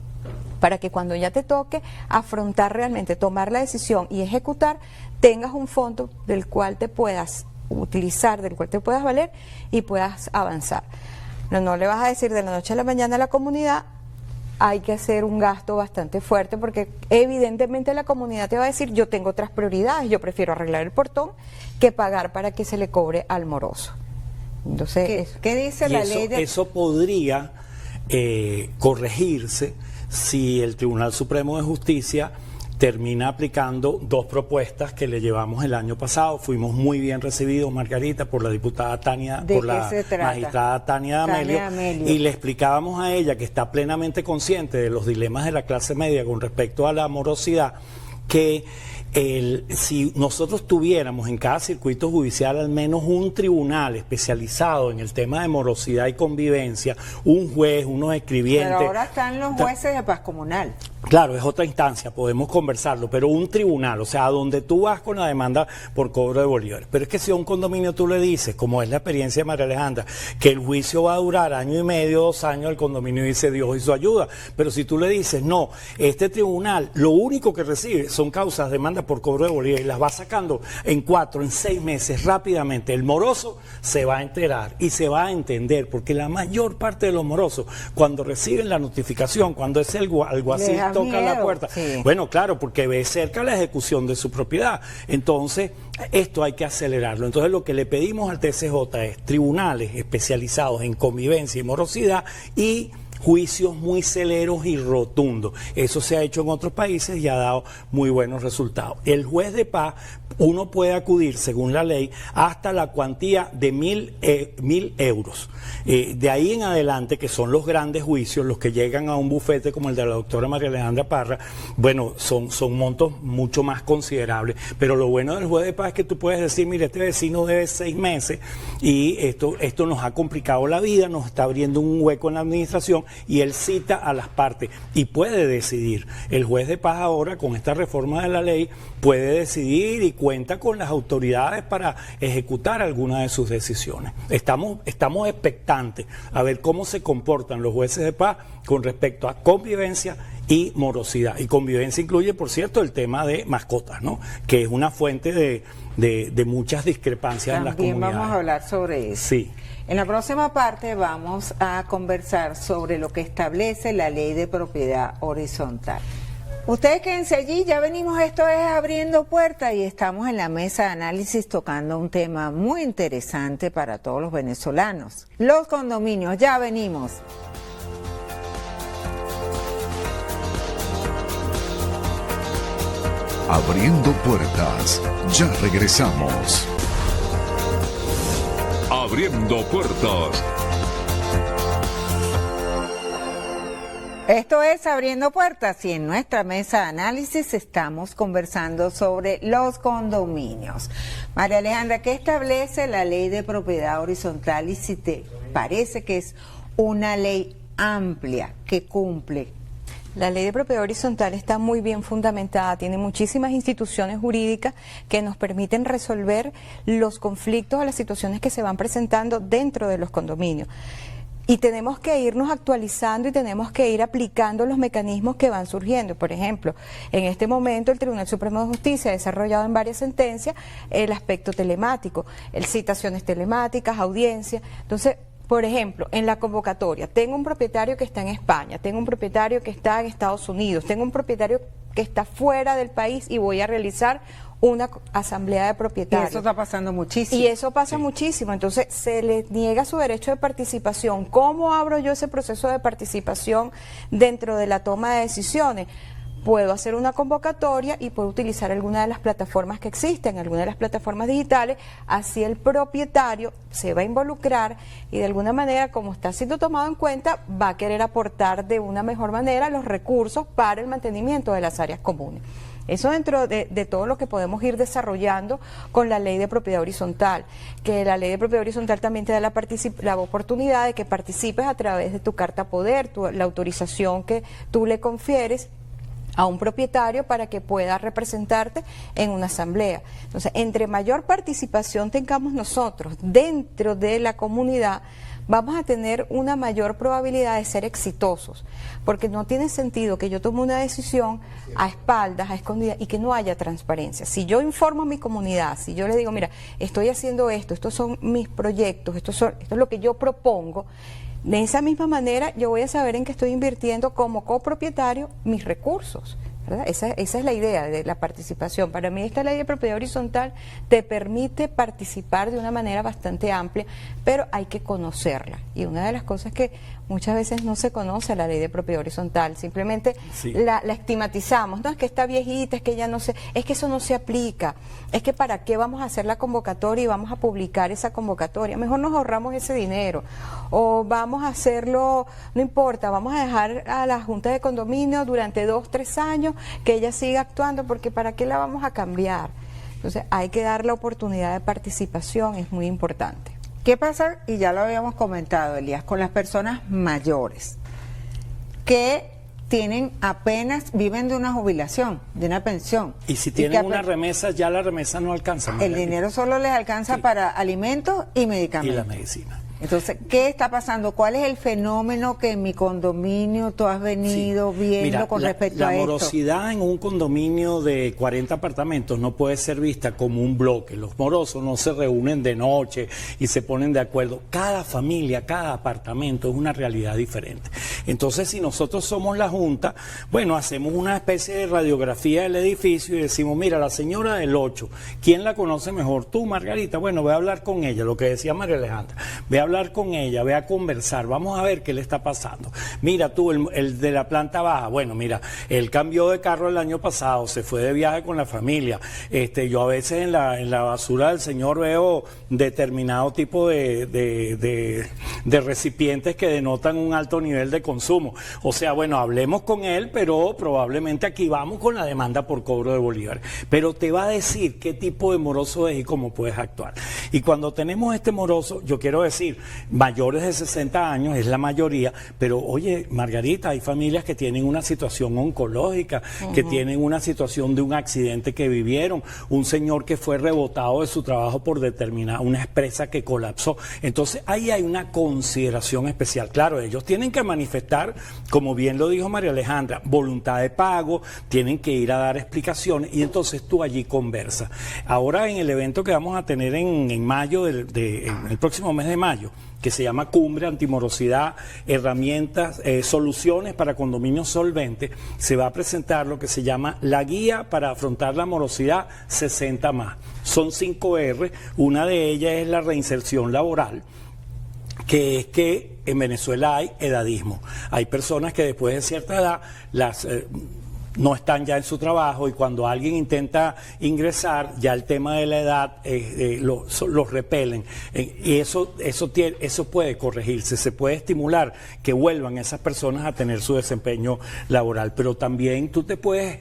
para que cuando ya te toque afrontar realmente, tomar la decisión y ejecutar, tengas un fondo del cual te puedas utilizar, del cual te puedas valer y puedas avanzar. No le vas a decir de la noche a la mañana a la comunidad, hay que hacer un gasto bastante fuerte, porque evidentemente la comunidad te va a decir, yo tengo otras prioridades, yo prefiero arreglar el portón que pagar para que se le cobre al moroso. Entonces, ¿Qué dice la ley de...? Eso podría corregirse si el Tribunal Supremo de Justicia termina aplicando dos propuestas que le llevamos el año pasado. Fuimos muy bien recibidos, Margarita, por la diputada Tania, por la magistrada Tania D'Amelio, y le explicábamos a ella, que está plenamente consciente de los dilemas de la clase media con respecto a la morosidad, que si nosotros tuviéramos en cada circuito judicial al menos un tribunal especializado en el tema de morosidad y convivencia, un juez, unos escribientes... Pero ahora están los jueces de paz comunal. Claro, es otra instancia, podemos conversarlo, pero un tribunal, o sea, donde tú vas con la demanda por cobro de bolívares. Pero es que si a un condominio tú le dices, como es la experiencia de María Alejandra, que el juicio va a durar 1 año y medio, 2 años, el condominio dice Dios y su ayuda. Pero si tú le dices, no, este tribunal lo único que recibe son causas de demanda por cobro de bolívares y las va sacando en 4, en 6 meses rápidamente, el moroso se va a enterar y se va a entender, porque la mayor parte de los morosos, cuando reciben la notificación, cuando es algo así, toca la puerta. Sí. Bueno, claro, porque ve cerca la ejecución de su propiedad. Entonces, esto hay que acelerarlo. Entonces, lo que le pedimos al TCJ es tribunales especializados en convivencia y morosidad y juicios muy celeros y rotundos. Eso se ha hecho en otros países y ha dado muy buenos resultados. El juez de paz, uno puede acudir, según la ley, hasta la cuantía de 1.000 euros. De ahí en adelante, que son los grandes juicios, los que llegan a un bufete como el de la doctora María Alejandra Parra, bueno, son montos mucho más considerables. Pero lo bueno del juez de paz es que tú puedes decir, mire, este vecino debe 6 meses y esto nos ha complicado la vida, nos está abriendo un hueco en la administración, y él cita a las partes y puede decidir. El juez de paz ahora, con esta reforma de la ley, puede decidir y cuenta con las autoridades para ejecutar alguna de sus decisiones. Estamos expectantes a ver cómo se comportan los jueces de paz con respecto a convivencia y morosidad. Y convivencia incluye, por cierto, el tema de mascotas, ¿no? Que es una fuente de muchas discrepancias en las comunidades. También vamos a hablar sobre eso. Sí. En la próxima parte vamos a conversar sobre lo que establece la ley de propiedad horizontal. Ustedes quédense allí, ya venimos, esto es Abriendo Puertas y estamos en la mesa de análisis tocando un tema muy interesante para todos los venezolanos. Los condominios, ya venimos. Abriendo Puertas, ya regresamos. Abriendo Puertas. Esto es Abriendo Puertas y en nuestra mesa de análisis estamos conversando sobre los condominios. María Alejandra, ¿qué establece la ley de propiedad horizontal y si te parece que es una ley amplia que cumple? La ley de propiedad horizontal está muy bien fundamentada, tiene muchísimas instituciones jurídicas que nos permiten resolver los conflictos o las situaciones que se van presentando dentro de los condominios. Y tenemos que irnos actualizando y tenemos que ir aplicando los mecanismos que van surgiendo. Por ejemplo, en este momento el Tribunal Supremo de Justicia ha desarrollado en varias sentencias el aspecto telemático, citaciones telemáticas, audiencias. Entonces, por ejemplo, en la convocatoria, tengo un propietario que está en España, tengo un propietario que está en Estados Unidos, tengo un propietario que está fuera del país y voy a realizar una asamblea de propietarios. Y eso está pasando muchísimo. Y eso pasa muchísimo. Entonces, se le niega su derecho de participación. ¿Cómo abro yo ese proceso de participación dentro de la toma de decisiones? Puedo hacer una convocatoria y puedo utilizar alguna de las plataformas que existen, alguna de las plataformas digitales, así el propietario se va a involucrar y de alguna manera, como está siendo tomado en cuenta, va a querer aportar de una mejor manera los recursos para el mantenimiento de las áreas comunes. Eso dentro de todo lo que podemos ir desarrollando con la ley de propiedad horizontal, que la ley de propiedad horizontal también te da la oportunidad de que participes a través de tu carta poder, la autorización que tú le confieres a un propietario para que pueda representarte en una asamblea. Entonces, entre mayor participación tengamos nosotros dentro de la comunidad, vamos a tener una mayor probabilidad de ser exitosos, porque no tiene sentido que yo tome una decisión a espaldas, a escondidas, y que no haya transparencia. Si yo informo a mi comunidad, si yo le digo, mira, estoy haciendo esto, estos son mis proyectos, esto es lo que yo propongo, de esa misma manera yo voy a saber en qué estoy invirtiendo como copropietario mis recursos, ¿verdad? Esa es la idea de la participación. Para mí esta ley de propiedad horizontal te permite participar de una manera bastante amplia, pero hay que conocerla. Y una de las cosas que muchas veces no se conoce la ley de propiedad horizontal, simplemente la estigmatizamos, no es que está viejita, es que ya no sé, es que eso no se aplica, es que para qué vamos a hacer la convocatoria y vamos a publicar esa convocatoria, mejor nos ahorramos ese dinero, o vamos a hacerlo, no importa, vamos a dejar a la Junta de Condominio durante 2, 3 años que ella siga actuando, porque para qué la vamos a cambiar. Entonces hay que dar la oportunidad de participación, es muy importante. ¿Qué pasa? Y ya lo habíamos comentado, Elías, con las personas mayores que viven de una jubilación, de una pensión. Y si tienen una remesa, ya la remesa no alcanza. El dinero solo les alcanza para alimentos y medicamentos. Y la medicina. Entonces, ¿qué está pasando? ¿Cuál es el fenómeno que en mi condominio tú has venido viendo con respecto a esto? La morosidad en un condominio de 40 apartamentos no puede ser vista como un bloque. Los morosos no se reúnen de noche y se ponen de acuerdo. Cada familia, cada apartamento es una realidad diferente. Entonces, si nosotros somos la Junta, bueno, hacemos una especie de radiografía del edificio y decimos, mira, la señora del 8, ¿quién la conoce mejor? Tú, Margarita. Bueno, voy a hablar con ella, lo que decía María Alejandra. Voy a hablar con ella, ve a conversar, vamos a ver qué le está pasando. Mira tú, el de la planta baja, bueno, mira, él cambió de carro el año pasado, se fue de viaje con la familia. Yo a veces en la basura del señor veo determinado tipo de recipientes que denotan un alto nivel de consumo. O sea, bueno, hablemos con él, pero probablemente aquí vamos con la demanda por cobro de bolívares. Pero te va a decir qué tipo de moroso es y cómo puedes actuar. Y cuando tenemos este moroso, yo quiero decir, mayores de 60 años es la mayoría, pero oye, Margarita, hay familias que tienen una situación oncológica, que tienen una situación de un accidente que vivieron, un señor que fue rebotado de su trabajo por determinar una empresa que colapsó. Entonces ahí hay una consideración especial. Claro, ellos tienen que manifestar, como bien lo dijo María Alejandra, voluntad de pago, tienen que ir a dar explicaciones y entonces tú allí conversas. Ahora en el evento que vamos a tener en mayo, en el próximo mes de mayo, que se llama Cumbre Antimorosidad, herramientas, soluciones para condominios solventes, se va a presentar lo que se llama la guía para afrontar la morosidad 60+. Son 5 R, una de ellas es la reinserción laboral, que es que en Venezuela hay edadismo. Hay personas que después de cierta edad no están ya en su trabajo, y cuando alguien intenta ingresar, ya el tema de la edad los repelen. Y eso puede corregirse, se puede estimular que vuelvan esas personas a tener su desempeño laboral. Pero también tú te puedes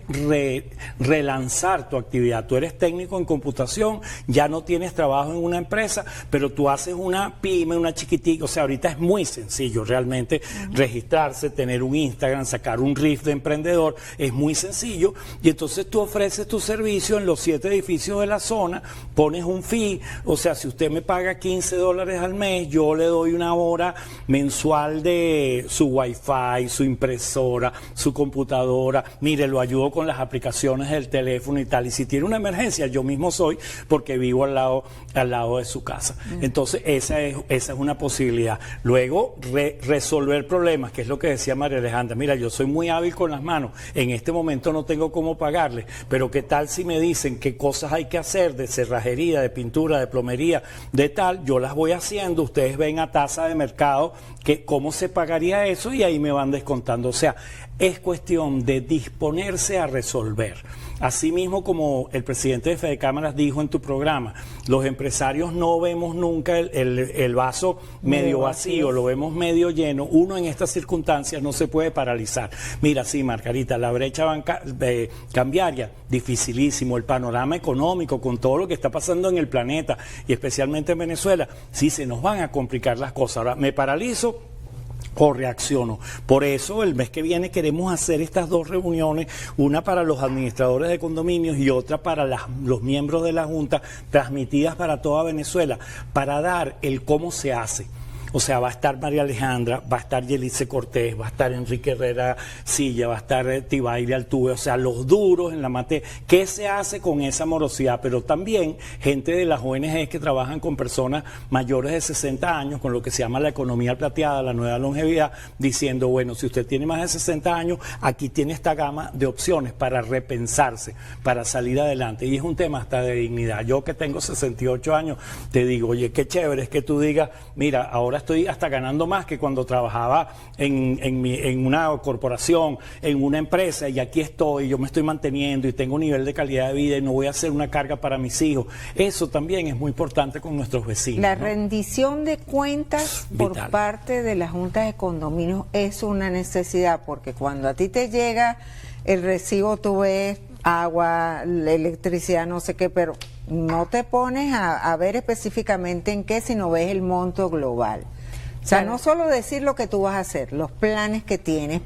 relanzar tu actividad. Tú eres técnico en computación, ya no tienes trabajo en una empresa, pero tú haces una pyme, una chiquitica. O sea, ahorita es muy sencillo realmente registrarse, tener un Instagram, sacar un RIF de emprendedor, es muy sencillo, y entonces tú ofreces tu servicio en los 7 edificios de la zona, pones un fee, o sea, si usted me paga $15 al mes, yo le doy una hora mensual de su wifi, su impresora, su computadora, mire, lo ayudo con las aplicaciones del teléfono y tal, y si tiene una emergencia, yo mismo soy, porque vivo al lado de su casa. Entonces, esa es una posibilidad. Luego, resolver problemas, que es lo que decía María Alejandra. Mira, yo soy muy hábil con las manos, en este momento no tengo cómo pagarle, pero ¿qué tal si me dicen qué cosas hay que hacer de cerrajería, de pintura, de plomería, de tal? Yo las voy haciendo, ustedes ven a tasa de mercado cómo se pagaría eso, y ahí me van descontando. O sea, es cuestión de disponerse a resolver. Asimismo, como el presidente de Fede Cámaras dijo en tu programa, los empresarios no vemos nunca el vaso medio vacío, lo vemos medio lleno. Uno en estas circunstancias no se puede paralizar. Mira, sí, Margarita, la brecha cambiaria, dificilísimo. El panorama económico, con todo lo que está pasando en el planeta y especialmente en Venezuela, sí se nos van a complicar las cosas. Ahora, ¿me paralizo o reacciono? Por eso el mes que viene queremos hacer estas 2 reuniones, una para los administradores de condominios y otra para los miembros de la Junta, transmitidas para toda Venezuela, para dar el cómo se hace. O sea, va a estar María Alejandra, va a estar Yelice Cortés, va a estar Enrique Herrera Silla, va a estar Tibaire Altuve, o sea, los duros en la materia. ¿Qué se hace con esa morosidad? Pero también gente de las ONG que trabajan con personas mayores de 60 años, con lo que se llama la economía plateada, la nueva longevidad, diciendo, bueno, si usted tiene más de 60 años, aquí tiene esta gama de opciones para repensarse, para salir adelante. Y es un tema hasta de dignidad. Yo que tengo 68 años, te digo, oye, qué chévere es que tú digas, mira, ahora estoy hasta ganando más que cuando trabajaba en una corporación, en una empresa, y aquí estoy, yo me estoy manteniendo y tengo un nivel de calidad de vida y no voy a ser una carga para mis hijos. Eso también es muy importante con nuestros vecinos. La ¿no? rendición de cuentas por parte de las juntas de condominios es una necesidad, porque cuando a ti te llega el recibo, tú ves agua, electricidad, no sé qué, pero no te pones a ver específicamente en qué, sino ves el monto global. O sea, no solo decir lo que tú vas a hacer, los planes que tienes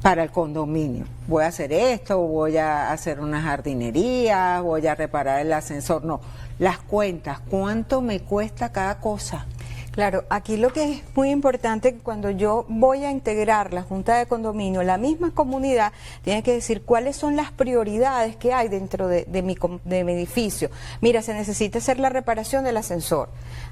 para el condominio. Voy a hacer esto, voy a hacer una jardinería, voy a reparar el ascensor. No, las cuentas, ¿cuánto me cuesta cada cosa? Claro, aquí lo que es muy importante, cuando yo voy a integrar la Junta de Condominio, la misma comunidad tiene que decir cuáles son las prioridades que hay dentro de mi edificio. Mira, se necesita hacer la reparación del ascensor.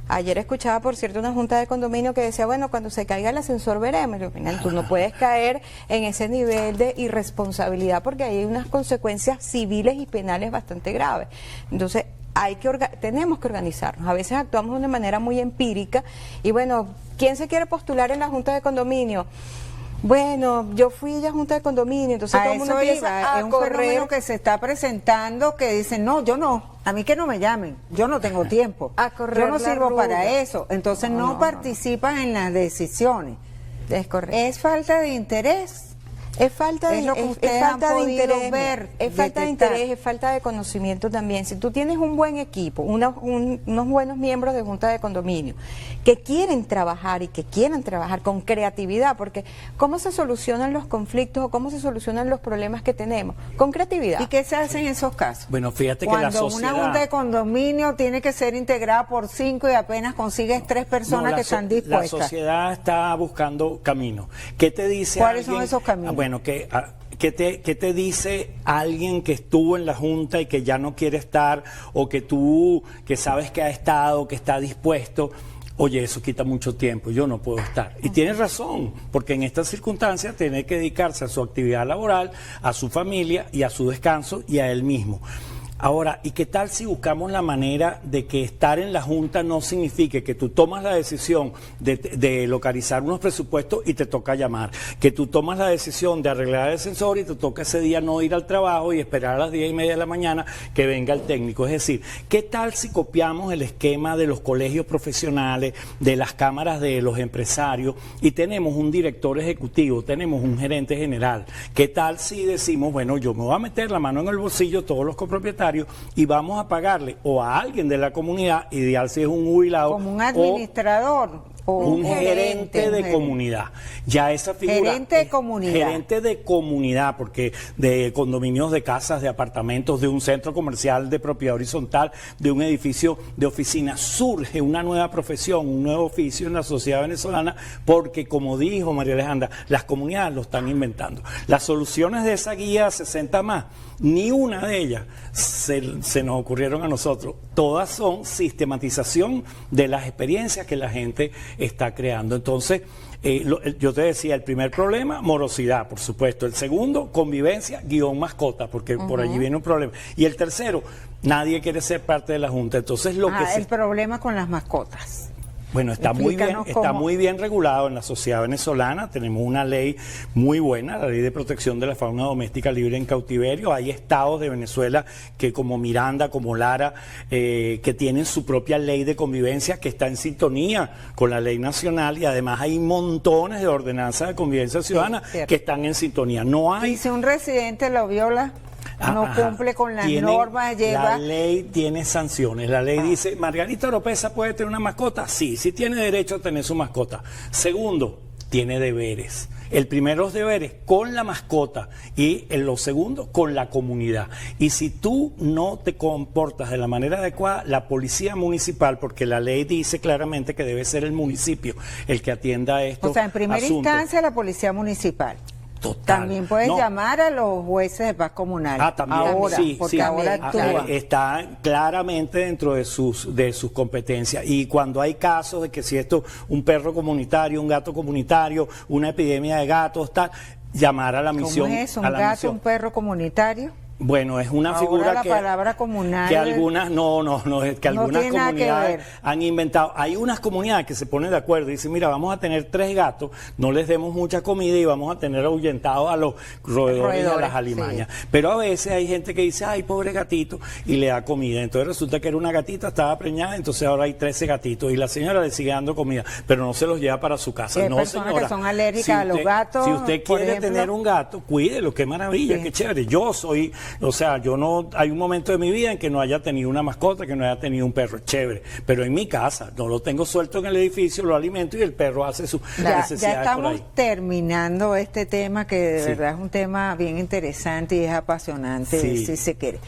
Ayer escuchaba, por cierto, una Junta de Condominio que decía, bueno, cuando se caiga el ascensor veremos. Tú no puedes caer en ese nivel de irresponsabilidad, porque hay unas consecuencias civiles y penales bastante graves. Entonces, tenemos que organizarnos. A veces actuamos de una manera muy empírica y bueno, ¿quién se quiere postular en la Junta de Condominio? Bueno, yo fui ya Junta de Condominio, entonces todo el mundo empieza a es un correr. fenómeno que se está presentando, que dicen, no, yo no, a mí que no me llamen, yo no tengo tiempo, a correr, yo no sirvo ruda para eso, entonces no participan en las decisiones. Es correcto. Es falta de interés. Es falta de, es lo que ustedes es falta han de podido interés, ver, es falta de detectar. interés, es falta de conocimiento también. Si tú tienes un buen equipo, unos buenos miembros de Junta de Condominio que quieren trabajar y que quieran trabajar con creatividad, porque ¿cómo se solucionan los conflictos o cómo se solucionan los problemas que tenemos? Con creatividad. ¿Y qué se hace en esos casos? Bueno, fíjate que cuando la sociedad... una junta de condominio tiene que ser integrada por 5 y apenas consigues 3 personas que están dispuestas. La sociedad está buscando caminos. ¿Qué te dice ¿Cuáles alguien? son esos caminos? Bueno, ¿qué te dice alguien que estuvo en la Junta y que ya no quiere estar, o que tú, que sabes que ha estado, que está dispuesto? Oye, eso quita mucho tiempo, yo no puedo estar. Y tienes razón, porque en estas circunstancias tiene que dedicarse a su actividad laboral, a su familia y a su descanso y a él mismo. Ahora, ¿y qué tal si buscamos la manera de que estar en la Junta no signifique que tú tomas la decisión de localizar unos presupuestos y te toca llamar? Que tú tomas la decisión de arreglar el sensor y te toca ese día no ir al trabajo y esperar a las 10:30 de la mañana que venga el técnico. Es decir, ¿qué tal si copiamos el esquema de los colegios profesionales, de las cámaras de los empresarios y tenemos un director ejecutivo, tenemos un gerente general? ¿Qué tal si decimos, bueno, yo me voy a meter la mano en el bolsillo, todos los copropietarios, y vamos a pagarle o a alguien de la comunidad, ideal si es un jubilado, como un administrador o un gerente de comunidad? Ya esa figura, gerente de comunidad, gerente de comunidad, porque de condominios, de casas, de apartamentos, de un centro comercial de propiedad horizontal, de un edificio de oficina, surge una nueva profesión, un nuevo oficio en la sociedad venezolana, porque como dijo María Alejandra, las comunidades lo están inventando. Las soluciones de esa guía 60 más, ni una de ellas se nos ocurrieron a nosotros. Todas son sistematización de las experiencias que la gente está creando. Entonces, yo te decía, el primer problema, morosidad, por supuesto. El segundo, convivencia, mascota, porque por allí viene un problema. Y el tercero, nadie quiere ser parte de la Junta. Entonces, el problema con las mascotas. Bueno, está muy bien regulado en la sociedad venezolana. Tenemos una ley muy buena, la Ley de Protección de la Fauna Doméstica Libre en Cautiverio. Hay estados de Venezuela que, como Miranda, como Lara, que tienen su propia ley de convivencia que está en sintonía con la ley nacional, y además hay montones de ordenanzas de convivencia ciudadana que están en sintonía. No hay... ¿Y si un residente lo viola? No cumple con las normas, La ley tiene sanciones. La ley dice, ¿Margarita Oropesa puede tener una mascota? Sí, sí tiene derecho a tener su mascota. Segundo, tiene deberes. El primero, los deberes con la mascota, y lo segundo, con la comunidad. Y si tú no te comportas de la manera adecuada, la policía municipal, porque la ley dice claramente que debe ser el municipio el que atienda esto. O sea, en primera instancia la policía municipal. Total. También puedes llamar a los jueces de paz comunal. También. Ahora, sí, porque sí. ahora actúa. Está claramente dentro de sus competencias. Y cuando hay casos de que si esto, un perro comunitario, un gato comunitario, una epidemia de gatos, tal, llamar a la misión. ¿Cómo es eso? ¿Un gato, un perro comunitario? Bueno, es una ahora figura la palabra comunal, que algunas es que algunas comunidades han inventado. Hay unas comunidades que se ponen de acuerdo y dicen, mira, vamos a tener 3 gatos, no les demos mucha comida y vamos a tener ahuyentados a los roedores y a las alimañas. Sí. Pero a veces hay gente que dice, ay, pobre gatito, y le da comida. Entonces resulta que era una gatita, estaba preñada, entonces ahora hay 13 gatitos y la señora le sigue dando comida, pero no se los lleva para su casa. Hay no, personas señora, que son alérgicas a los gatos. Si usted quiere tener un gato, cuídelo, qué maravilla, qué chévere. O sea, yo no, hay un momento de mi vida en que no haya tenido una mascota, que no haya tenido un perro, chévere, pero en mi casa no lo tengo suelto en el edificio, lo alimento y el perro hace sus necesidades. Ya estamos terminando este tema, que de verdad es un tema bien interesante y es apasionante, si se quiere.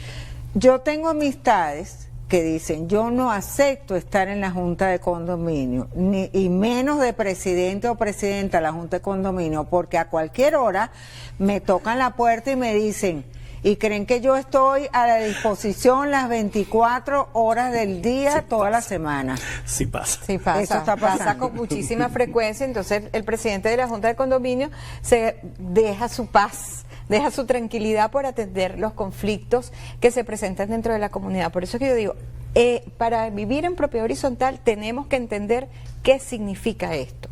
Yo tengo amistades que dicen, yo no acepto estar en la Junta de Condominio, y menos de presidente o presidenta de la Junta de Condominio, porque a cualquier hora me tocan la puerta y me dicen, y creen que yo estoy a la disposición las 24 horas del día, toda la semana. Sí pasa. Sí pasa. Eso está pasando. Pasa con muchísima frecuencia. Entonces el presidente de la Junta de Condominio se deja su paz, deja su tranquilidad por atender los conflictos que se presentan dentro de la comunidad. Por eso es que yo digo, para vivir en propiedad horizontal tenemos que entender qué significa esto.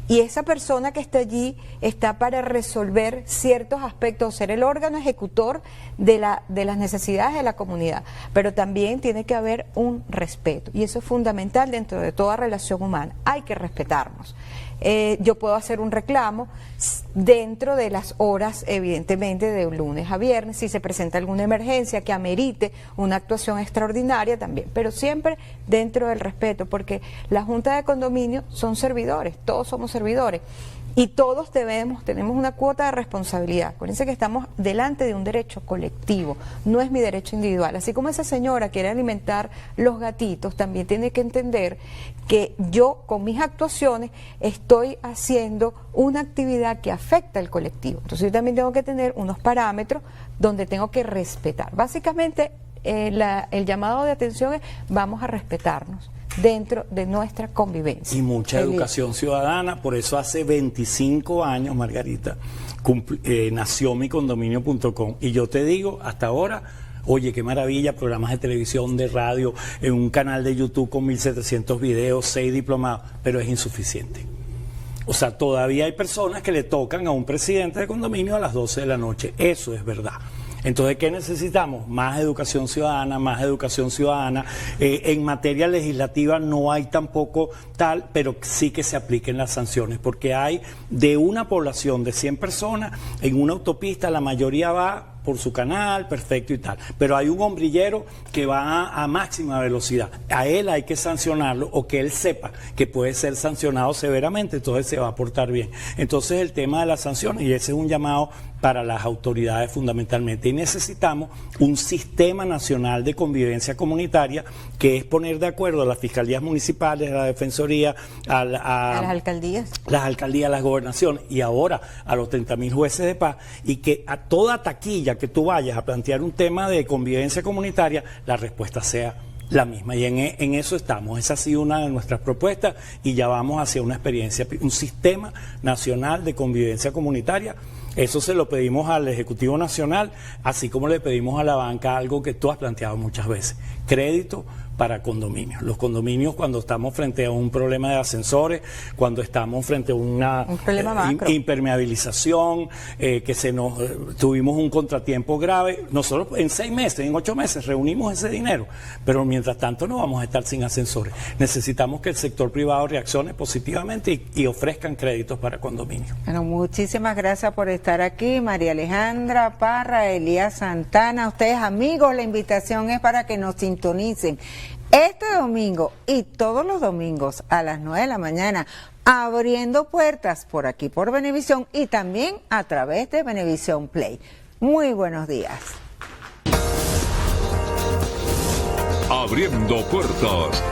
Y esa persona que está allí está para resolver ciertos aspectos, ser el órgano ejecutor de las necesidades de la comunidad, pero también tiene que haber un respeto, y eso es fundamental dentro de toda relación humana. Hay que respetarnos. Yo puedo hacer un reclamo dentro de las horas, evidentemente, de lunes a viernes, si se presenta alguna emergencia que amerite una actuación extraordinaria también, pero siempre dentro del respeto, porque la Junta de Condominio son servidores, todos somos servidores, y todos tenemos una cuota de responsabilidad. Acuérdense que estamos delante de un derecho colectivo, no es mi derecho individual. Así como esa señora quiere alimentar los gatitos, también tiene que entender que yo con mis actuaciones estoy haciendo una actividad que afecta al colectivo. Entonces yo también tengo que tener unos parámetros donde tengo que respetar. Básicamente el llamado de atención es, vamos a respetarnos dentro de nuestra convivencia. Y mucha educación ciudadana. Por eso hace 25 años, Margarita, nació micondominio.com, y yo te digo, hasta ahora Oye, qué maravilla, programas de televisión, de radio, en un canal de YouTube con 1.700 videos, 6 diplomados, pero es insuficiente. O sea, todavía hay personas que le tocan a un presidente de condominio a las 12 de la noche. Eso es verdad. Entonces, ¿qué necesitamos? Más educación ciudadana, más educación ciudadana. En materia legislativa no hay tampoco tal, pero sí que se apliquen las sanciones, porque hay de una población de 100 personas, en una autopista la mayoría va por su canal, perfecto y tal. Pero hay un hombrillero que va a máxima velocidad. A él hay que sancionarlo o que él sepa que puede ser sancionado severamente, entonces se va a portar bien. Entonces el tema de las sanciones, y ese es un llamado para las autoridades fundamentalmente. Y necesitamos un sistema nacional de convivencia comunitaria que es poner de acuerdo a las fiscalías municipales, a la defensoría, a las alcaldías. Las alcaldías, las gobernaciones y ahora a los 30.000 jueces de paz, y que a toda taquilla que tú vayas a plantear un tema de convivencia comunitaria, la respuesta sea la misma. Y en eso estamos. Esa ha sido una de nuestras propuestas y ya vamos hacia una experiencia, un sistema nacional de convivencia comunitaria. Eso se lo pedimos al Ejecutivo Nacional, así como le pedimos a la banca algo que tú has planteado muchas veces: crédito para condominios. Los condominios, cuando estamos frente a un problema de ascensores, cuando estamos frente a un problema macro, impermeabilización, tuvimos un contratiempo grave, nosotros en 6 meses, en 8 meses reunimos ese dinero, pero mientras tanto no vamos a estar sin ascensores. Necesitamos que el sector privado reaccione positivamente y ofrezcan créditos para condominios. Bueno, muchísimas gracias por estar aquí, María Alejandra Parra, Elías Santana. Ustedes, amigos, la invitación es para que nos sintonicen este domingo y todos los domingos a las 9 de la mañana, abriendo puertas por aquí por Venevisión y también a través de Venevisión Play. Muy buenos días. Abriendo puertas,